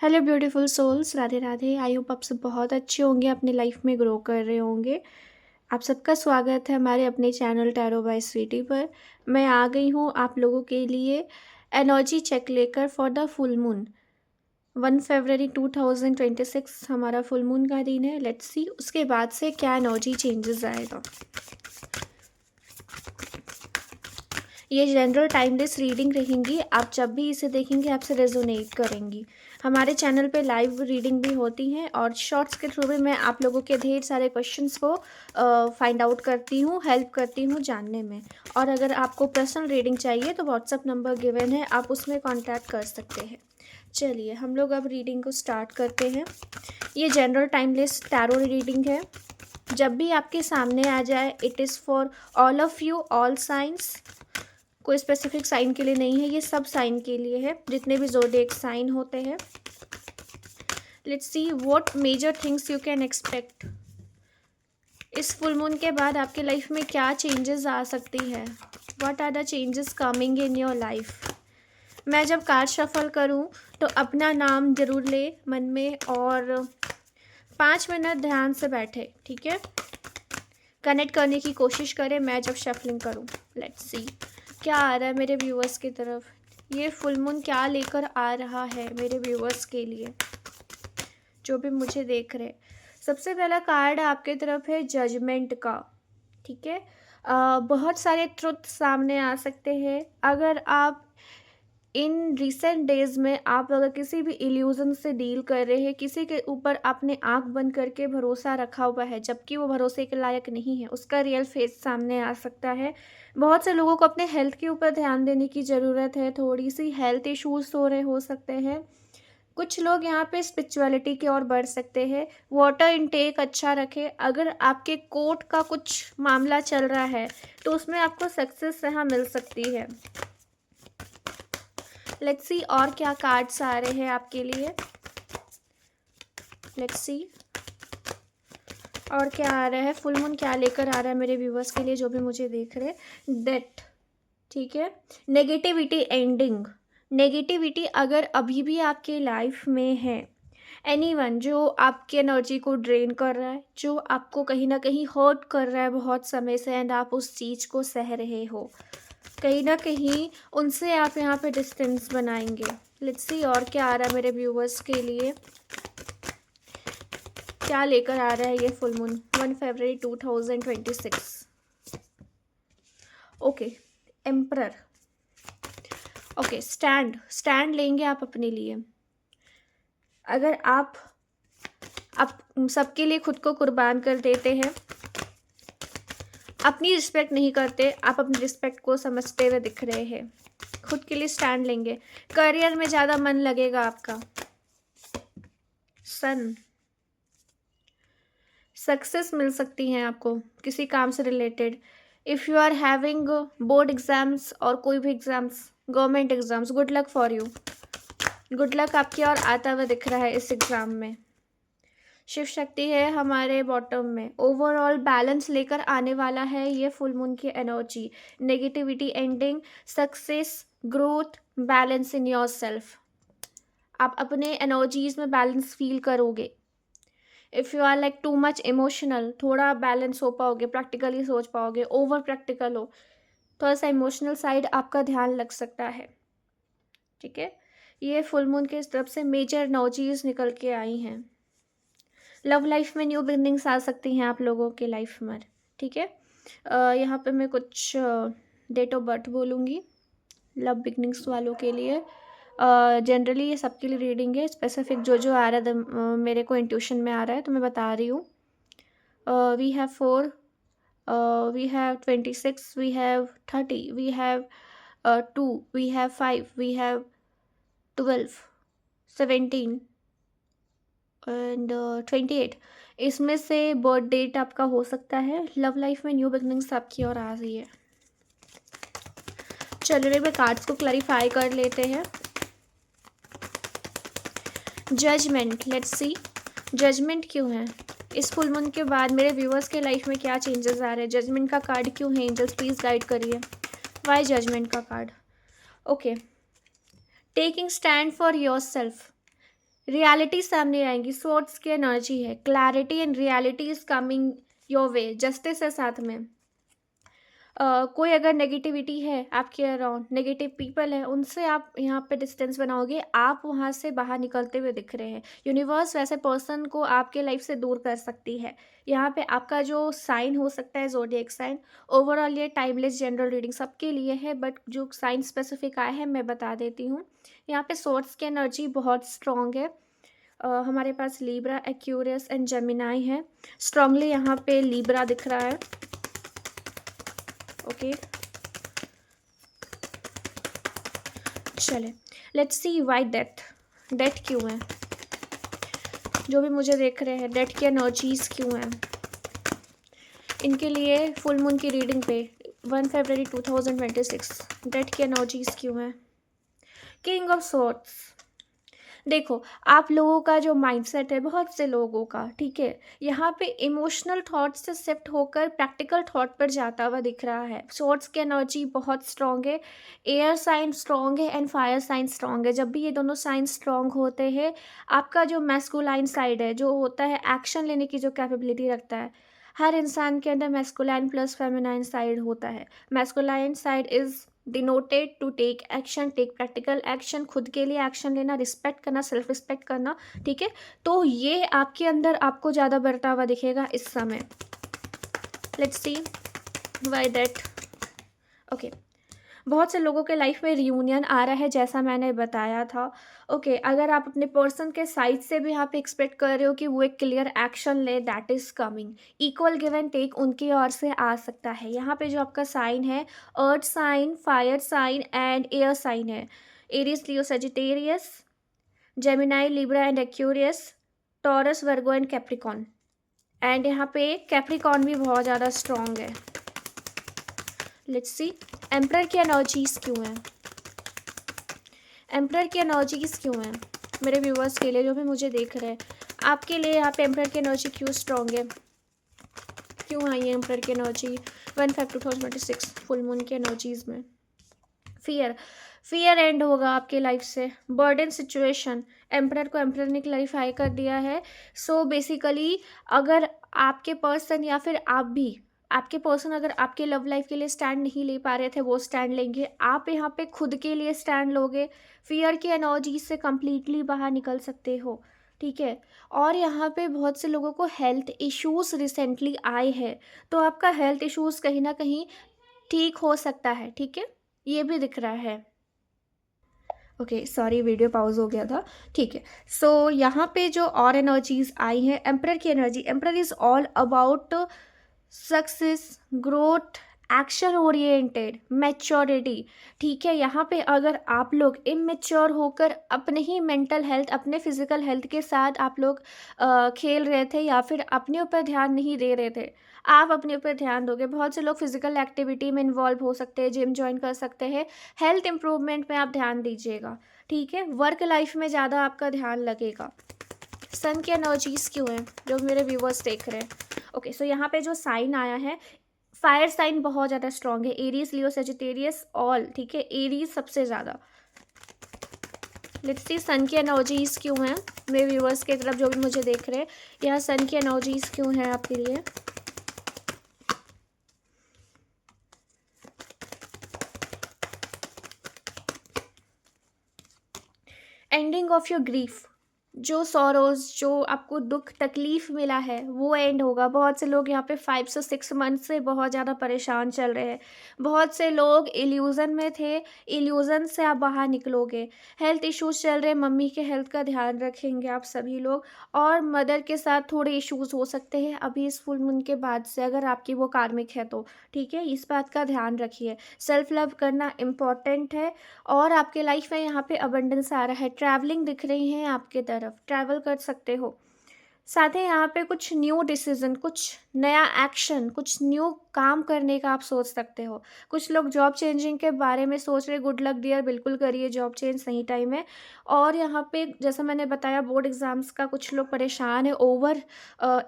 Hello beautiful souls, Radhe Radhe. I hope आप सब बहुत अच्छे होंगे, अपने लाइफ में ग्रो कर रहे होंगे। आप सबका स्वागत है हमारे अपने चैनल टैरो बाय स्वीटी पर। मैं आ गई हूँ आप लोगों के लिए एनर्जी चेक लेकर फॉर द फुल मून। 1 फरवरी 2026 हमारा फुल मून का दिन है। लेट्स सी उसके बाद से क्या एनर्जी चेंजेस आएगा। ये जनरल टाइमलेस रीडिंग रहेंगी, आप जब भी इसे देखेंगे आपसे रेजोनेट करेंगी। हमारे चैनल पे लाइव रीडिंग भी होती हैं और शॉर्ट्स के थ्रू भी मैं आप लोगों के ढेर सारे क्वेश्चंस को फाइंड आउट करती हूँ, हेल्प करती हूँ जानने में। और अगर आपको पर्सनल रीडिंग चाहिए तो व्हाट्सअप नंबर गिवन है, आप उसमें कॉन्टैक्ट कर सकते हैं। चलिए हम लोग अब रीडिंग को स्टार्ट करते हैं। ये जनरल टाइमलेस टैरो रीडिंग है। जब भी आपके सामने आ जाए, it is for all of you, all science. कोई स्पेसिफिक साइन के लिए नहीं है, ये सब साइन के लिए है, जितने भी ज़ोडिएक साइन होते हैं। Let's see what major things you can expect. इस फुल मून के बाद आपके लाइफ में क्या चेंजेस आ सकती है। What are the changes coming in your life. मैं जब कार्ड शफल करूं तो अपना नाम जरूर ले मन में और 5 मिनट ध्यान से बैठे, ठीक है। कनेक्ट करने की कोशिश करें मैं जब शफलिंग करूं। लेट्स सी क्या आ रहा है मेरे व्यूअर्स की तरफ। ये फुल मून क्या लेकर आ रहा है मेरे व्यूअर्स के लिए, जो भी मुझे देख रहे। सबसे पहला कार्ड आपके तरफ है जजमेंट का, ठीक है। बहुत सारे ट्रुथ सामने आ सकते हैं। अगर आप इन रिसेंट डेज में आप अगर किसी भी इल्यूजन से डील कर रहे हैं, किसी के ऊपर आपने आंख बंद करके भरोसा रखा हुआ है जबकि वो भरोसे के लायक नहीं है, उसका रियल फेस सामने आ सकता है। बहुत से लोगों को अपने हेल्थ के ऊपर ध्यान देने की ज़रूरत है, थोड़ी सी हेल्थ इश्यूज हो सकते हैं। कुछ लोग यहाँ पे स्पिरिचुअलिटी की ओर बढ़ सकते हैं। वाटर इनटेक अच्छा रखें। अगर आपके कोर्ट का कुछ मामला चल रहा है तो उसमें आपको सक्सेस यहाँ मिल सकती है। लेट्स सी और क्या कार्ड्स आ रहे हैं आपके लिए। लेट्स सी और क्या आ रहा है, फुल मून क्या लेकर आ रहा है मेरे व्यूवर्स के लिए जो भी मुझे देख रहे हैं। डेथ, ठीक है। Negativity ending. नेगेटिविटी अगर अभी भी आपके लाइफ में है, एनीवन जो आपकी एनर्जी को ड्रेन कर रहा है, जो आपको कहीं ना कहीं हर्ट कर रहा है बहुत समय से एंड आप उस चीज़ को सह रहे हो, कहीं ना कहीं उनसे आप यहाँ पे डिस्टेंस बनाएंगे। लेट्स सी और क्या आ रहा है मेरे व्यूवर्स के लिए, क्या लेकर आ रहा है ये फुल मून 1 फरवरी 2026। Okay, emperor. ओके, स्टैंड लेंगे आप अपने लिए। अगर आप सबके लिए खुद को कुर्बान कर देते हैं, अपनी रिस्पेक्ट नहीं करते, आप अपनी रिस्पेक्ट को समझते हुए दिख रहे हैं, खुद के लिए स्टैंड लेंगे, करियर में ज़्यादा मन लगेगा आपका। सन, सक्सेस मिल सकती है आपको किसी काम से related. If you are having board exams और कोई भी exams, government exams, good luck for you. Good luck आपकी ओर आता हुआ दिख रहा है इस एग्ज़ाम में। शिव शक्ति है हमारे बॉटम में। ओवरऑल बैलेंस लेकर आने वाला है ये फुल मून की energy. Negativity ending, success, growth, balance in yourself. आप अपने एनर्जीज में बैलेंस फील करोगे। If you are like too much emotional, थोड़ा बैलेंस हो पाओगे, प्रैक्टिकली सोच पाओगे। ओवर प्रैक्टिकल हो, थोड़ा सा इमोशनल साइड आपका ध्यान लग सकता है, ठीक है। ये फुल मून के तरफ से मेजर एनर्जीज निकल के आई हैं। लव लाइफ में न्यू बिगनिंग्स आ सकती हैं आप लोगों के लाइफ में, ठीक है। यहाँ पे मैं कुछ डेट ऑफ बर्थ बोलूँगी लव बिगनिंग्स वालों के लिए। जनरली ये सबके लिए रीडिंग है, स्पेसिफिक जो आ रहा है मेरे को इंट्यूशन में आ रहा है तो मैं बता रही हूँ। We have 4, we have 26, we have 30, we have 2, we have 5, we have 12, 17 and 28। इसमें से बर्थ डेट आपका हो सकता है। लव लाइफ में न्यू बिगनिंग्स आपकी ओर आ रही है। चलिए मैं कार्ड्स को क्लैरिफाई कर लेते हैं। जजमेंट, लेट्स सी जजमेंट क्यों है इस फुल मून के बाद मेरे व्यूअर्स के लाइफ में, क्या चेंजेस आ रहे हैं। जजमेंट का कार्ड क्यों है, एंजल्स प्लीज गाइड करिए। वाई जजमेंट का card. Okay, taking stand for your self. Reality सामने आएंगी, सोर्ट्स की एनर्जी है, clarity and reality is coming your way, justice है साथ में। कोई अगर नेगेटिविटी है आपके अराउंड, नेगेटिव पीपल है, उनसे आप यहाँ पे डिस्टेंस बनाओगे, आप वहाँ से बाहर निकलते हुए दिख रहे हैं। यूनिवर्स वैसे पर्सन को आपके लाइफ से दूर कर सकती है। यहाँ पे आपका जो साइन हो सकता है ज़ोडिएक साइन। ओवरऑल ये टाइमलेस जनरल रीडिंग सबके लिए है, बट जो साइन स्पेसिफिक आया है मैं बता देती हूँ। यहाँ पे सोर्स की एनर्जी बहुत स्ट्रॉन्ग है। हमारे पास लीब्रा, एक्यूरियस एंड जेमिनाई है। स्ट्रांगली यहाँ पे लीब्रा दिख रहा है। ओके, चले let's see why death. Death क्यों है? जो भी मुझे देख रहे हैं, डेथ की एनर्जीज क्यों हैं इनके लिए? फुल मून की रीडिंग पे 1 फरवरी 2026 डेथ की एनर्जीज क्यों हैं? King of sorts. देखो, आप लोगों का जो माइंडसेट है, बहुत से लोगों का, ठीक है, यहाँ पे इमोशनल थॉट से शिफ्ट होकर प्रैक्टिकल थॉट पर जाता हुआ दिख रहा है। सोर्ट्स की एनर्जी बहुत स्ट्रांग है, एयर साइन स्ट्रांग है एंड फायर साइन स्ट्रांग है। जब भी ये दोनों साइन स्ट्रांग होते हैं, आपका जो मैस्कुलाइन साइड है, जो होता है एक्शन लेने की जो कैपेबिलिटी रखता है, हर इंसान के अंदर मैस्कुलाइन प्लस फेमिनाइन साइड होता है। Masculine side is denoted to take action, take practical action, खुद के लिए एक्शन लेना, रिस्पेक्ट करना, सेल्फ रिस्पेक्ट करना, ठीक है। तो ये आपके अंदर आपको ज़्यादा बढ़ता हुआ दिखेगा इस समय। Let's see why that. Okay, बहुत से लोगों के लाइफ में रियूनियन आ रहा है, जैसा मैंने बताया था। ओके, अगर आप अपने पर्सन के साइड से भी यहाँ पे एक्सपेक्ट कर रहे हो कि वो एक क्लियर एक्शन ले, that is coming. Equal give and take उनकी ओर से आ सकता है। यहाँ पे जो आपका साइन है, earth sign, fire sign and air sign है। Aries, Leo, Sagittarius, Gemini, Libra and Aquarius, Taurus, Virgo and Capricorn. And यहाँ पे कैप्रिकॉन भी बहुत ज़्यादा स्ट्रॉन्ग है। लेट्स सी एम्परर की एनर्जीज क्यों हैं? एम्परर की एनर्जीज क्यों हैं मेरे व्यूअर्स के लिए, जो भी मुझे देख रहे हैं, आपके लिए यहाँ पे एम्परर की एनर्जी क्यों स्ट्रॉन्ग है? क्यों आई है एम्परर की एनर्जी 1/5/2026 फुल मून की एनर्जीज में? फियर एंड होगा आपके लाइफ से। बर्डन सिचुएशन, एम्परर को एम्परर ने क्लैरिफाई कर दिया है। सो बेसिकली अगर आपके पर्सन या फिर आप भी, आपके पर्सन अगर आपके लव लाइफ के लिए स्टैंड नहीं ले पा रहे थे, वो स्टैंड लेंगे। आप यहाँ पे खुद के लिए स्टैंड लोगे, फियर की एनर्जी से कंप्लीटली बाहर निकल सकते हो, ठीक है। और यहाँ पे बहुत से लोगों को हेल्थ इश्यूज रिसेंटली आए हैं, तो आपका हेल्थ इश्यूज कहीं ना कहीं ठीक हो सकता है, ठीक है, ये भी दिख रहा है। ओके, सॉरी वीडियो पॉज हो गया था, ठीक है। सो यहाँ पे जो और एनर्जीज आई हैं, एम्परर की energy, emperor is all about success, growth, action oriented, maturity, ठीक है। यहाँ पे अगर आप लोग इमेच्योर होकर अपने ही मेंटल हेल्थ, अपने फिजिकल हेल्थ के साथ आप लोग खेल रहे थे या फिर अपने ऊपर ध्यान नहीं दे रहे थे, आप अपने ऊपर ध्यान दोगे। बहुत से लोग फिजिकल एक्टिविटी में इन्वॉल्व हो सकते हैं, जिम ज्वाइन कर सकते हैं, हेल्थ इंप्रूवमेंट में आप ध्यान दीजिएगा, ठीक है। वर्क लाइफ में ज़्यादा आपका ध्यान लगेगा। सन की एनर्जीज क्यों हैं जो मेरे व्यूवर्स देख रहे हैं? ओके, सो यहाँ पे जो साइन आया है, फायर साइन बहुत ज़्यादा स्ट्रॉन्ग है, एरीज, लियो, सेजिटेरियस ऑल, ठीक है, एरीज सबसे ज़्यादा। लेट्स सी सन की एनर्जीज क्यों हैं मेरे व्यूवर्स के तरफ, जो भी मुझे देख रहे हैं, यहाँ सन की एनर्जीज क्यों हैं आपके लिए? एंडिंग ऑफ योर ग्रीफ, जो सॉरोज, जो आपको दुख तकलीफ मिला है, वो एंड होगा। बहुत से लोग यहाँ पे 5 से 6 मंथ से बहुत ज़्यादा परेशान चल रहे हैं। बहुत से लोग इल्यूज़न में थे, इल्यूज़न से आप बाहर निकलोगे। हेल्थ इश्यूज चल रहे हैं, मम्मी के हेल्थ का ध्यान रखेंगे आप सभी लोग, और मदर के साथ थोड़े इश्यूज हो सकते हैं अभी इस फुल मून के बाद से, अगर आपकी वो कार्मिक है तो, ठीक है, इस बात का ध्यान रखिए। सेल्फ लव करना इम्पॉर्टेंट है। और आपके लाइफ में यहाँ पे अबंडेंस आ रहा है, ट्रैवलिंग दिख रही है आपके तरफ, ट्रैवल कर सकते हो। साथ ही यहाँ पे कुछ न्यू डिसीजन, कुछ नया एक्शन, कुछ न्यू काम करने का आप सोच सकते हो। कुछ लोग जॉब चेंजिंग के बारे में सोच रहे, गुड लक डियर, बिल्कुल करिए जॉब चेंज, सही टाइम है। और यहाँ पे जैसा मैंने बताया, बोर्ड एग्जाम्स का कुछ लोग परेशान है, ओवर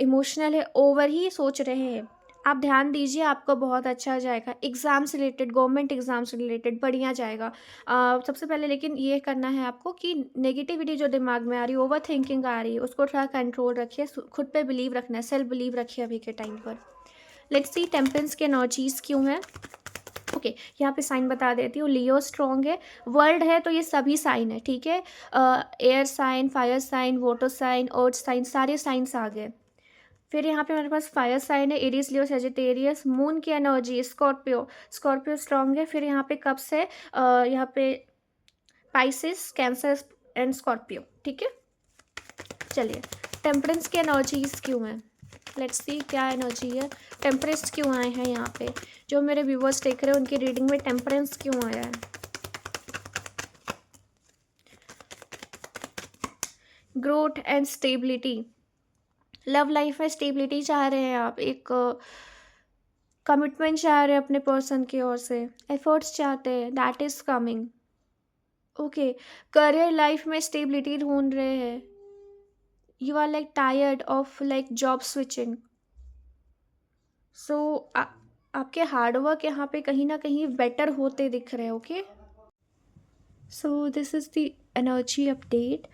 इमोशनल है, ओवर ही सोच रहे हैं। आप ध्यान दीजिए, आपको बहुत अच्छा जाएगा। एग्ज़ाम से रिलेटेड, गवर्नमेंट एग्ज़ाम से रिलेटेड बढ़िया जाएगा। सबसे पहले लेकिन ये करना है आपको कि नेगेटिविटी जो दिमाग में आ रही है, ओवरथिंकिंग आ रही है, उसको थोड़ा कंट्रोल रखिए। खुद पे बिलीव रखना है, सेल्फ बिलीव रखिए अभी के टाइम पर। लेट्स सी टेम्परेंस के एनर्जीज़ क्यों हैं। ओके, यहाँ पे साइन बता देती हूँ। लियो स्ट्रॉन्ग है, वर्ल्ड है तो ये सभी साइन है, ठीक है। Air sign, fire sign, water sign, earth sign, सारे साइंस आ गए। फिर यहाँ पे हमारे पास फायर साइन है, एरीज, लियो, सेजिटेरियस। मून की एनर्जी स्कॉर्पियो, स्कॉर्पियो स्ट्रॉन्ग है। फिर यहाँ पे कब्स है, यहाँ पे पाइसिस, कैंसर एंड स्कॉर्पियो, ठीक है। चलिए, टेम्परेंस की एनर्जीज क्यों है, लेट्स सी क्या एनर्जी है, टेम्परेंस क्यों आए हैं यहाँ पे। जो मेरे व्यूवर्स देख रहे हैं उनकी रीडिंग में टेम्परेंस क्यों आया है। Growth and stability, love life में स्टेबिलिटी चाह रहे हैं आप, एक कमिटमेंट चाह रहे हैं अपने पर्सन की ओर से, एफर्ट्स चाहते हैं, that is coming. Okay, career life में स्टेबिलिटी ढूंढ रहे हैं। You are like tired of like job switching. So आपके हार्डवर्क यहाँ पे कहीं ना कहीं बेटर होते दिख रहे हैं। Okay, so this is the energy update.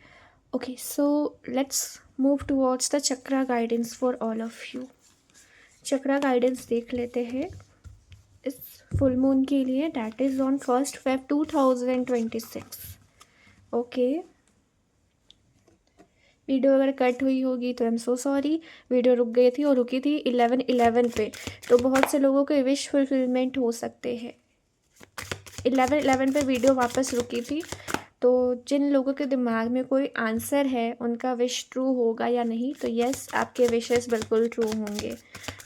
Okay, so let's move towards the chakra guidance for all of you. Chakra guidance देख लेते हैं इस फुल मून के लिए, that is on 1 Feb 2026। Okay, video अगर कट हुई होगी तो I am so sorry. Video रुक गई थी और रुकी थी 11/11 पे, तो बहुत से लोगों के विश फुलफिलमेंट हो सकते हैं। 11/11 पे वीडियो वापस रुकी थी, तो जिन लोगों के दिमाग में कोई आंसर है उनका विश ट्रू होगा या नहीं, तो यस, आपके विशेस बिल्कुल ट्रू होंगे।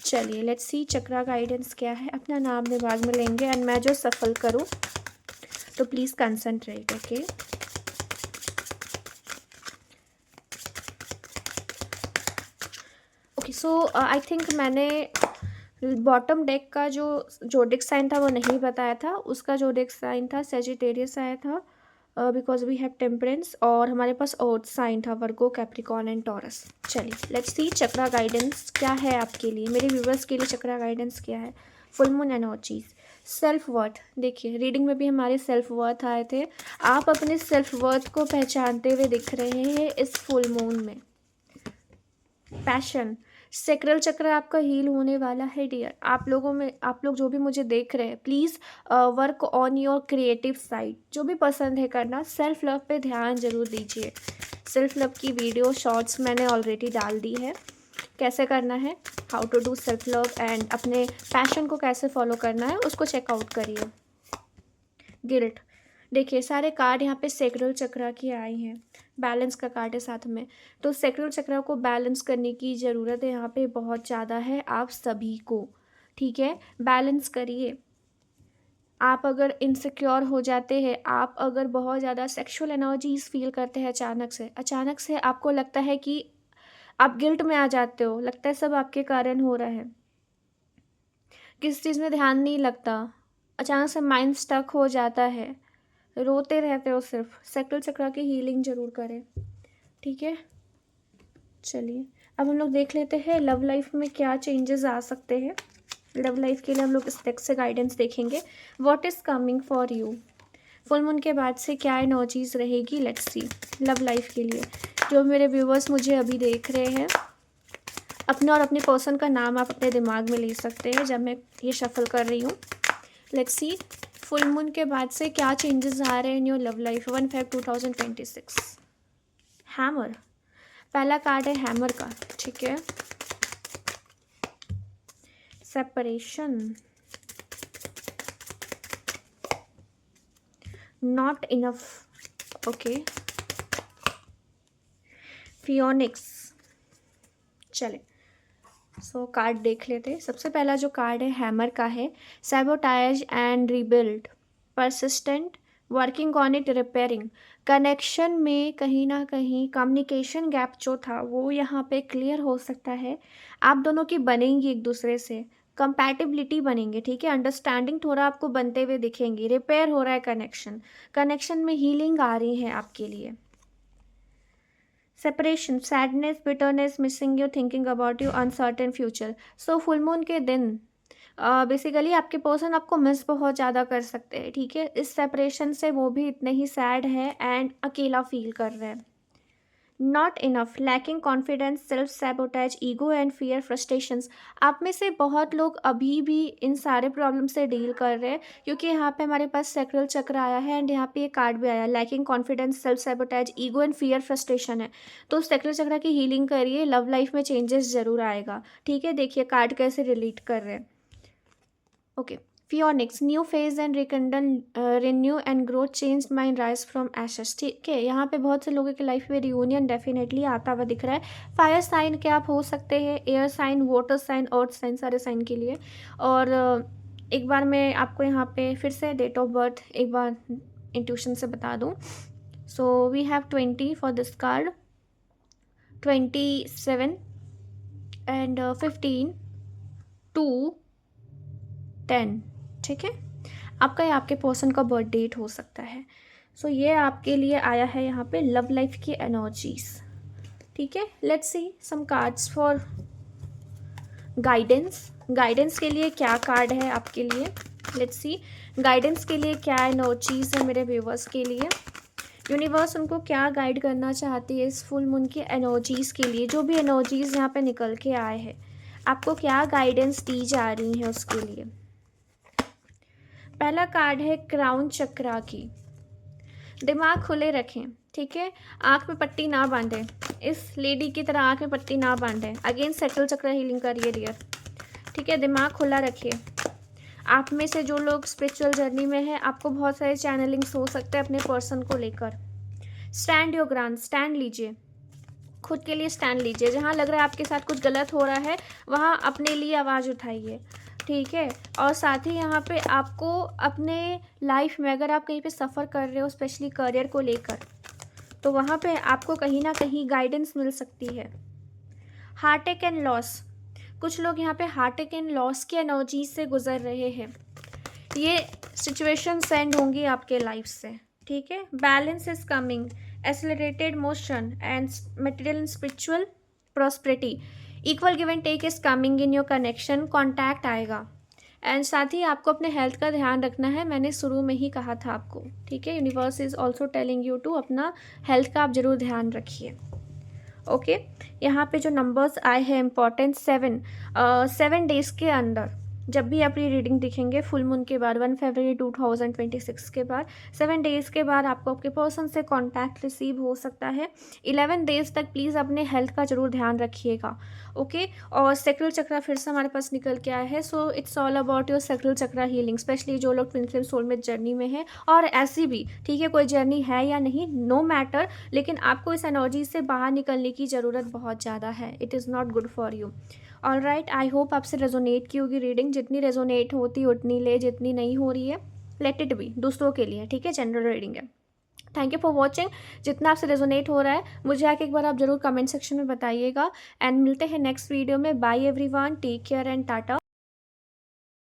चलिए, लेट्स सी चक्रा गाइडेंस क्या है। अपना नाम दिमाग में लेंगे एंड मैं जो सफल करूँ तो please concentrate. Okay, okay, so I think मैंने बॉटम डेक का जो जोडिक साइन था वो नहीं बताया था। उसका जोडिक साइन था सेजिटेरियस आया था, बिकॉज वी हैव टेम्परेंस। और हमारे पास अर्थ साइन था वर्गो, कैप्रिकॉर्न एंड टॉरस। चलिए, लेट्स सी चक्रा गाइडेंस क्या है आपके लिए, मेरे व्यूवर्स के लिए चक्रा गाइडेंस क्या है। Full moon energies, self worth. देखिए, रीडिंग में भी हमारे सेल्फ वर्थ आए थे। आप अपने सेल्फ वर्थ को पहचानते हुए दिख रहे हैं इस फुल मून में। पैशन, सेक्रल चक्र आपका हील होने वाला है डियर। आप लोग जो भी मुझे देख रहे हैं, please work on your creative side. जो भी पसंद है करना, सेल्फ लव पे ध्यान जरूर दीजिए। सेल्फ लव की वीडियो शॉर्ट्स मैंने ऑलरेडी डाल दी है, कैसे करना है, how to do self love and अपने पैशन को कैसे फॉलो करना है, उसको चेकआउट करिए। गिल्ट, देखिए सारे कार्ड यहाँ पे सेक्रल चक्र की आए हैं, बैलेंस का कार्ड है साथ में। तो सेक्रल चक्र को बैलेंस करने की ज़रूरत है यहाँ पे बहुत ज़्यादा है आप सभी को, ठीक है। बैलेंस करिए। आप अगर इनसिक्योर हो जाते हैं, आप अगर बहुत ज़्यादा सेक्सुअल एनर्जीज फील करते हैं अचानक से आपको लगता है कि आप गिल्ट में आ जाते हो, लगता है सब आपके कारण हो रहा है, किस चीज़ में ध्यान नहीं लगता, अचानक से माइंड स्टक हो जाता है, रोते रहते हो सिर्फ, सेक्रल चक्र की हीलिंग जरूर करें, ठीक है। चलिए, अब हम लोग देख लेते हैं लव लाइफ में क्या चेंजेस आ सकते हैं। लव लाइफ के लिए हम लोग इस टेक्स्ट से गाइडेंस देखेंगे। What is coming for you, full moon के बाद से क्या एनर्जीज रहेगी। लेट्स सी लव लाइफ के लिए। जो मेरे व्यूवर्स मुझे अभी देख रहे हैं, अपने और अपने पर्सन का नाम आप अपने दिमाग में ले सकते हैं जब मैं ये शफल कर रही हूँ। लेट्स सी फुल मून के बाद से क्या चेंजेस आ रहे हैं in your love life. 1 Feb 2026। Hammer, पहला कार्ड है हैमर का, ठीक है। Separation, not enough, okay. Phoenix, चले सो कार्ड देख लेते हैं। सबसे पहला जो कार्ड है हैमर का है, sabotage and rebuild, persistent, working on it, repairing. Connection में कहीं ना कहीं कम्युनिकेशन गैप जो था वो यहाँ पे क्लियर हो सकता है। आप दोनों की बनेंगी एक दूसरे से, कंपैटिबिलिटी बनेंगे, ठीक है। अंडरस्टैंडिंग थोड़ा आपको बनते हुए दिखेंगी, रिपेयर हो रहा है कनेक्शन, कनेक्शन में हीलिंग आ रही है आपके लिए। Separation, sadness, bitterness, missing you, thinking about you, uncertain future. So full moon के दिन बेसिकली आपके पर्सन आपको मिस बहुत ज़्यादा कर सकते हैं, ठीक है। इस सेपरेशन से वो भी इतने ही सैड है एंड अकेला फील कर रहे हैं। Not enough, lacking confidence, self sabotage, ego and fear, frustrations. आप में से बहुत लोग अभी भी इन सारे प्रॉब्लम से डील कर रहे हैं, क्योंकि यहाँ पे हमारे पास सैक्रल चक्र आया है एंड यहाँ पे ये कार्ड भी आया है, lacking confidence, self sabotage, ego and fear, frustration है। तो सैक्रल चक्र की हीलिंग करिए, लव लाइफ में चेंजेस जरूर आएगा, ठीक है। देखिए कार्ड कैसे रिलेट कर रहे हैं। Okay, phoenix, new phase and rekindle, renew and growth, change mind, rise from ashes, ठीक है। यहाँ पे बहुत से लोगों की लाइफ में रियूनियन डेफिनेटली आता हुआ दिख रहा है। फायर साइन के आप हो सकते हैं, air sign, water sign, earth sign, सारे साइन के लिए। और एक बार मैं आपको यहाँ पे फिर से डेट ऑफ बर्थ एक बार इंट्यूशन से बता दूँ। So we have 20 for this card, 27 and 15, 2, 10, ठीक है। आपका या आपके पर्सन का बर्थ डेट हो सकता है। सो ये आपके लिए आया है यहाँ पे लव लाइफ की एनर्जीज, ठीक है। Let's see some cards for guidance. Guidance के लिए क्या कार्ड है आपके लिए, लेट्स सी गाइडेंस के लिए क्या एनर्जीज है मेरे व्यूवर्स के लिए। यूनिवर्स उनको क्या गाइड करना चाहती है इस फुल मून की एनर्जीज के लिए, जो भी एनर्जीज यहाँ पे निकल के आए हैं, आपको क्या गाइडेंस दी जा रही है उसके लिए। पहला कार्ड है क्राउन चक्रा की। दिमाग खुले रखें, ठीक है। आँख में पट्टी ना बांधें, इस लेडी की तरह आँख में पट्टी ना बांधें। अगेन सैक्रल चक्र हीलिंग करिए डियर, ठीक है। दिमाग खुला रखिए। आप में से जो लोग स्पिरिचुअल जर्नी में है, आपको बहुत सारे चैनलिंग्स हो सकते हैं अपने पर्सन को लेकर। स्टैंड योर ग्राउंड, स्टैंड लीजिए, खुद के लिए स्टैंड लीजिए। जहाँ लग रहा है आपके साथ कुछ गलत हो रहा है, वहाँ अपने लिए आवाज़ उठाइए, ठीक है। और साथ ही यहाँ पे आपको अपने लाइफ में अगर आप कहीं पे सफ़र कर रहे हो, स्पेशली करियर को लेकर, तो वहाँ पे आपको कहीं ना कहीं गाइडेंस मिल सकती है। हार्टटेक एंड लॉस, कुछ लोग यहाँ पे हार्टटेक एंड लॉस की एनर्जी से गुजर रहे हैं। ये सिचुएशन सेंड होंगी आपके लाइफ से, ठीक है। Balance is coming, accelerated motion and material and spiritual prosperity, equal give and take is coming in your connection, contact आएगा। एंड साथ ही आपको अपने हेल्थ का ध्यान रखना है, मैंने शुरू में ही कहा था आपको, ठीक है। Universe is also telling you to अपना हेल्थ का आप ज़रूर ध्यान रखिए, ओके। यहाँ पे जो नंबर्स आए हैं इम्पॉर्टेंट, 7 डेज़ के अंदर जब भी आप ये रीडिंग दिखेंगे फुल मून के बाद, 1 फरवरी 2026 के बाद, 7 डेज़ के बाद आपको आपके पर्सन से कांटेक्ट रिसीव हो सकता है। 11 डेज़ तक प्लीज़ अपने हेल्थ का ज़रूर ध्यान रखिएगा, ओके। और सैक्रल चक्र फिर से हमारे पास निकल के आया है। So it's all about your sacral चक्र हीलिंग, स्पेशली जो लोग ट्विन फ्लेम सोलमेट जर्नी में है, और ऐसी भी, ठीक है, कोई जर्नी है या नहीं, नो मैटर, लेकिन आपको इस एनर्जी से बाहर निकलने की ज़रूरत बहुत ज़्यादा है। It is not good for you. All right, I hope आपसे रेजोनेट की होगी रीडिंग। जितनी रेजोनेट होती उतनी ले, जितनी नहीं हो रही है लेट इट बी, दूसरों के लिए, ठीक है। जनरल रीडिंग है। Thank you for watching. जितना आपसे रेजोनेट हो रहा है मुझे आके एक बार आप जरूर कमेंट सेक्शन में बताइएगा। एंड मिलते हैं नेक्स्ट वीडियो में। Bye everyone, take care and Tata.